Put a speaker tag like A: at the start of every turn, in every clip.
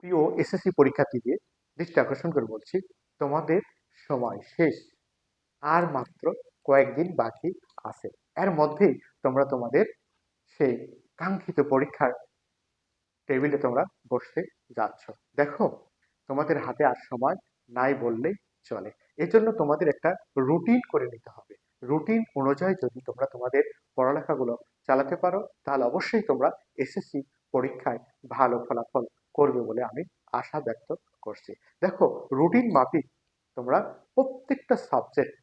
A: প্রিয় এসএসসি পরীক্ষার্থীদের দৃষ্টি আকর্ষণ করে বলছি, তোমাদের সময় শেষ। আর মাত্র কয়েকদিন বাকি আছে। এর মধ্যেই তোমরা তোমাদের সেই কাঙ্ক্ষিত পরীক্ষার টেবিলে তোমরা বসতে যাচ্ছ। দেখো, তোমাদের হাতে আর সময় নাই বললেই চলে। এজন্য তোমাদের একটা রুটিন করে নিতে হবে। রুটিন অনুযায়ী যদি তোমরা তোমাদের পড়ালেখাগুলো চালাতে পারো, তাহলে অবশ্যই তোমরা এসএসসি পরীক্ষায় ভালো ফলাফল করবে বলে আমি আশা ব্যক্ত করছি। দেখো, রুটিন মাফিক তোমরা প্রত্যেকটা সাবজেক্ট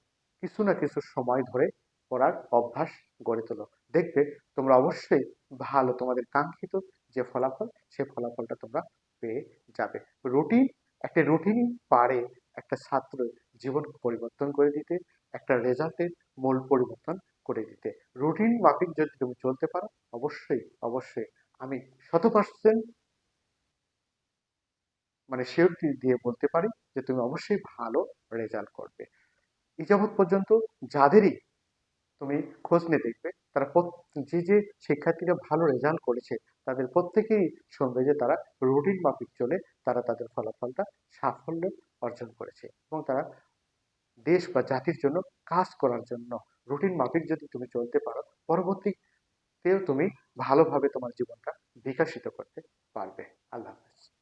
A: কিছু না কিছু সময় ধরে পড়ার অভ্যাস গড়ে তোলো। দেখবে তোমরা অবশ্যই ভালো তোমাদের কাঙ্ক্ষিত যে ফলাফল, সে ফলাফলটা তোমরা পেয়ে যাবে। রুটিন, একটা রুটিন পারে একটা ছাত্র জীবন পরিবর্তন করে দিতে, একটা রেজাল্টের মূল পরিবর্তন করে দিতে। রুটিন মাফিক যদি তুমি চলতে পারো, অবশ্যই অবশ্যই আমি 100% মানে শিওরিটি দিয়ে বলতে পারি যে তুমি অবশ্যই ভালো রেজাল্ট করবে। এই যাবৎ পর্যন্ত যাদেরই তুমি খোঁজ নিয়ে দেখবে, তারা যে যে শিক্ষার্থীরা ভালো রেজাল্ট করেছে, তাদের প্রত্যেকেই শুনবে যে তারা রুটিন মাফিক চলে তারা তাদের ফলাফলটা সাফল্য অর্জন করেছে, এবং তারা দেশ বা জাতির জন্য কাজ করার জন্য রুটিন মাফিক যদি তুমি চলতে পারো, পরবর্তীতেও তুমি ভালোভাবে তোমার জীবনটা বিকশিত করতে পারবে। আল্লাহ হাফেজ।